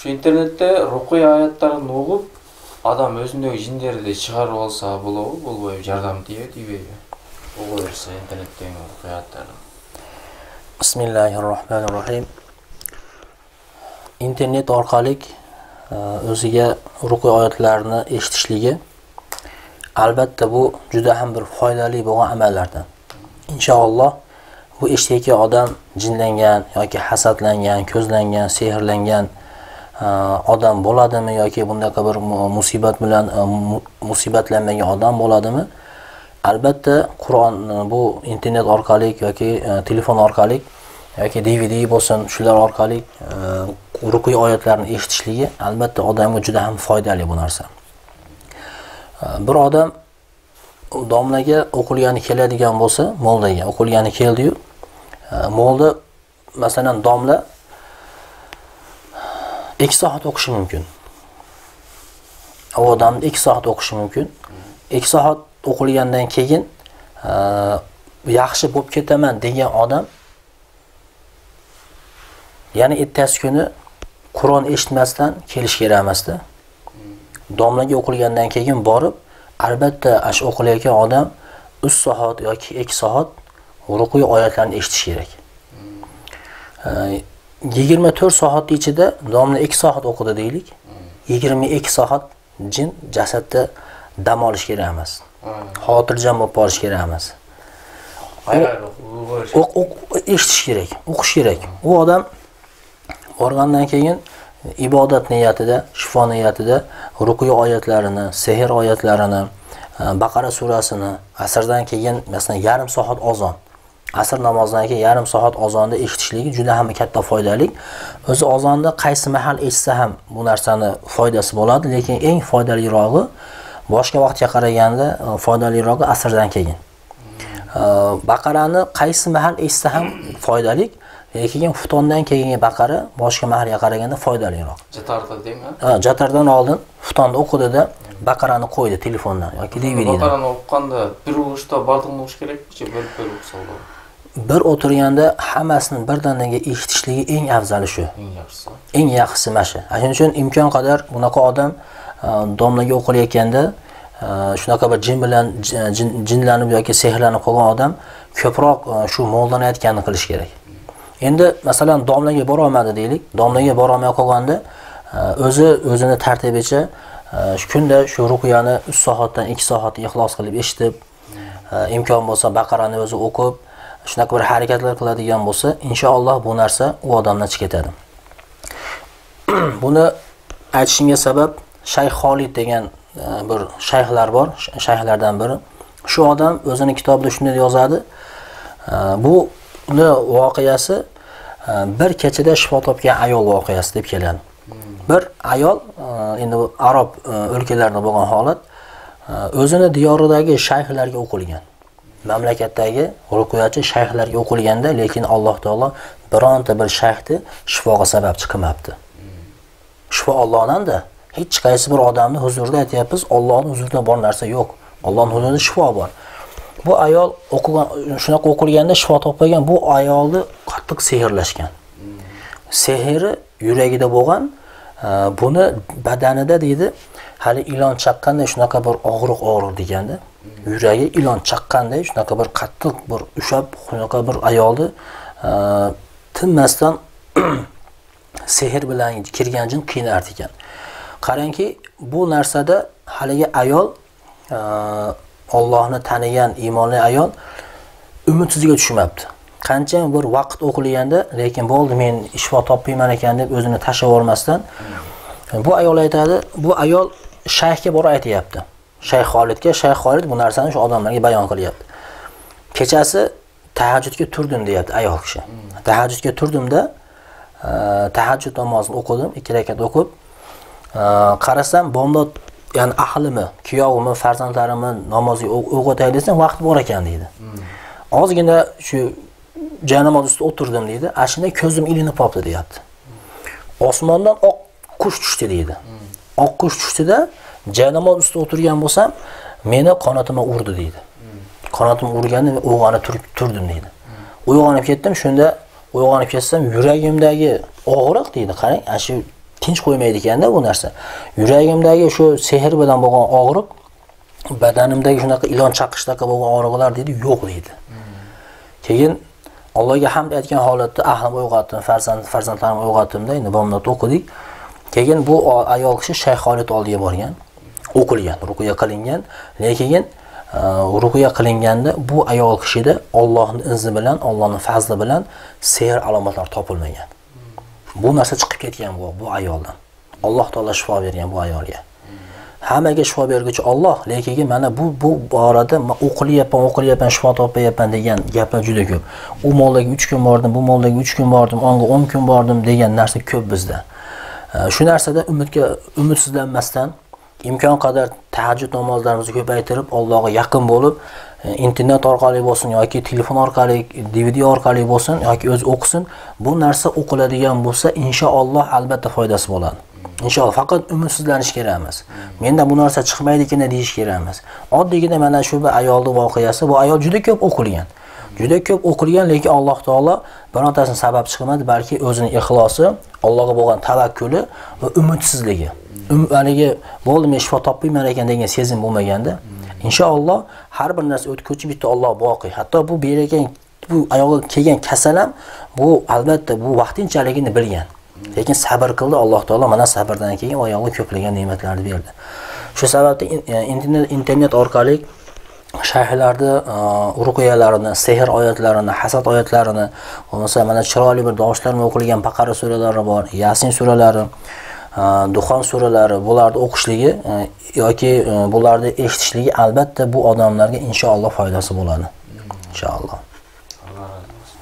Şu internette rukiy ayatlарын okup adam özündeki jinlerdi çıkarıp alsa bolobу, жардам тийбейби? Oku verse internetten rukiy ayatlарын. Bismillahirrahmanirrahim. İnternet orqali o'ziga ruqiy oyatlarini eshitishligi albatta bu juda ham bir foydali bo'lgan amallardan. Inshaalloh bu eshitayotgan odam jinlangan yoki hasadlangan, ko'zlangan, sehrlangan odam bo'ladimi yoki bundaqa bir musibat bilan musibatlanmagan odam bo'ladimi? Albatta Qur'on bu internet orqali yoki telefon orqali yoki DVD bo'lsin, shular orqali ruqiy oyatlarni eshitishligi albatta odamga juda ham foydali bu narsa. Bir odam domlaga o'qilgani keladigan bo'lsa, moldaga o'qilgani keldi-yu, molda masalan domla 2 soat o'qishi mumkin. O odam 2 soat o'qishi mumkin. 2 soat o'qilgandan keyin yaxshi bo'lib ketaman degan odam ya'ni ertasi kuni Qur'on eshitmasdan kelish kerak emasda. Domlaga o'qilgandan keyin borib, albatta ash o'qilayotgan odam 3 soat yoki 2 soat ruqiy oyatlarni eshitish kerak. 24 soat ichida domla 2 soat o'qidi deylik. 22 soat jin jasadda dam olish kerak emas. Xotirjam bo'lib qolish kerak emas. Eshitish kerak, o'qish kerak. U odam borgandan keyin ibodat niyatida, shifo niyatida ruqiy oyatlarini, sehr oyatlarini, Baqara surasini asrdan keyin masalan yarim soat ozon, asr namozidan keyin yarim soat ozonda eshitishligi juda ham katta foydali. O'zi ozonda qaysi mahal eshitsa ham bu narsani foydasi bo'ladi, lekin eng foydalirog'i boshqa vaqtga qaraganda foydalirog'i asrdan keyin. Baqarani qaysi mahal eshitsa ham foydali. Lekin futondan keyingi Baqara boshqa mahalga qaraganda foydaliroq. Jatarda deymi? Jatardan oldin futonda o'qidida Baqarani qo'ydi telefondan yoki DVDdan. Baqarani o'qqanda bir urishda bardig'ini o'qish kerakmi-chi, bo'lib o'qsa? Bir o'tirganda hammasini birdan-birga eshitishligi eng afzali shu. Eng yaxshisi. Eng yaxshisi mana shu. Shuning uchun imkon qadar bunaqa odam domlaga o'qilayotganda shunaqa bir jin bilan jinlanib yoki sehrlanib qolgan odam ko'proq shu mollanayotganini qilish kerak. Endi masalan domlaga bora olmadi deylik. Domlaga bora olmay qolganda o'zini tartibicha shu kunda shu ruqyani 3 soatdan 2 soat ixlos qilib eshitib, imkon bo'lsa Baqarani o'zi o'qib, shunaqa bir harakatlar qiladigan bo'lsa, inshaalloh bu narsa u odamdan chiqib ketadi. Buni aytishimga sabab Shayx Xolid degan bir shayxlar bor, shayxlardan biri. Shu odam o'zining kitobida shunday yozadi. Bu voqeasi bir kechada shifo topgan ayol voqeasi deb keladi. Bir ayol endi Arab o'lkalarida bo'lgan holat o'zini diyoridagi shayxlarga o'qilgan. Mamlakatdagi ruqiyachi shayxlarga o'qilganda, lekin Alloh taolo bironta bir shayxni shifoga sababchi qilmabdi. Shifo Allohdan-da. Hech qaysi bir odamni huzurida aytyapmiz, Allohning huzurida bor narsa yo'q. Allohning huzurida shifo bor. Bu ayol o'qigan, shunaqa o'qilganda shifo topgan, bu ayolni qattiq sehrlashgan. Sehri yuragida bo'lgan, buni badanida deydi, hali ilon chaqqanda shunaqa bir og'riq deganda, yuragi ilon chaqqanday shunaqa bir qattiq bir ushab, shunaqa bir ayolni tinmasdan sehr bilan kirgan jin qiynar ekan. Qarangki, bu narsada haligi ayol Allohni tanigan iymonli ayol umidsizga tushmabdi. Qancha bir vaqt o'qilganda, lekin bo'ldi men shifo topmayman ekan deb o'zini tashlab olmasdan bu ayol aytadi, bu ayol shayxga borib aytayapti. Shayx Xolidga, Shayx Xolid bu narsani shu odamlarga bayon qilyapti. Kechasi tahajjudga turdim deyapti ayol kishi. Tahajjudga turdimda tahajjud namozini o'qidim, 2 rakat o'qib, qarasam bomdod ya'ni ahlimi, kuyovimi, farzandlarimni namozga o'qitay desam vaqt bor ekan deydi. Ozgina shu janamoz ustida o'tirdim deydi. Ashunda ko'zim ilinib qopti deyapti. Osmondan oq qush tushdi deydi. Oq qush tushdida janamoz ustida o'tirgan bo'lsam, meni qanotimga urdi deydi. Qanotim urganda uyg'onib turdim deydi. Uyg'onib ketdim, shunda uyg'onib ketsam yuragimdagi og'riq deydi. Qarang, shu tinch qo'ymaydi ekanda bu narsa. Yuragimdagi shu sehr bilan bo'lgan og'riq, badanimdagi shunaqa ilon chaqishdagi bo'lgan og'riqlar deydi, yo'q deydi. Keyin Allohga hamd aytgan holatda ahlim uyg'otdim, farzandlarimni uyg'otdimda, endi bomdod o'qidik. Keyin bu ayol kishi Shayx Xolid oldiga borgan, o'qilgan, ruqya qilingan, lekin ruqya qilinganda bu ayol kishida Allohning izni bilan, Allohning fazli bilan sehr alomatlari topilmagan. Bu narsa chiqib ketgan bu ayoldan. Alloh taolo shifo bergan bu ayolga. Hammaga shifo berguchi Alloh, lekin mana bu borada o'qilyapman, shifo topayapman degan gaplar juda ko'p. U moldagi 3 kun bordim, bu moldagi 3 kun bordim, onga 10 kun bordim degan narsa ko'p bizda. Shu narsada umidsizlanmasdan imkon qadar tahajjud namozlarimizni ko'paytirib, Allohga yaqin bo'lib, internet orqali bo'lsin yoki telefon orqali, DVD orqali bo'lsin yoki o'zi o'qisin, bu narsa o'qiladigan bo'lsa, inshaalloh albatta foydasi bo'ladi. Inshaalloh, faqat umidsizlanish kerak emas. Menda bu narsa chiqmaydi ekan deyish kerak emas. Oddiygina mana shu bir ayolning voqeasi, bu ayol juda ko'p o'qilgan. Juda ko'p o'qilgan, lekin Alloh taolo birontasini sabab chiqmadi, balki o'zining ixlosi, Allohga bo'lgan tavakkuli va umidsizligi. Haligi bo'ldi, men shifo topmayman ekan degan sezim bo'lmaganda, inshaalloh har bir narsa o'tguchi bitta Alloh boqiy. Hatto bu bergan, bu ayolga kelgan kasal ham bu albatta bu vaqtinchaligini bilgan. Lekin sabr qildi Alloh taolo, mana sabrdan keyin ayolga ko'plagan ne'matlarni berdi. Shu sababda internet orqali shayxlarni ruqyalarini, sehr oyatlarini, hasad oyatlarini, bo'lmasa mana chiroyli bir tovushlar bilan o'qilgan Baqara suralari bor, Yasin suralari, Duxon suralari, bularni o'qishligi yoki bularni eshitishligi albatta bu odamlarga inshaalloh foydasi bo'ladi. Inshaalloh. Alloh razı olsun.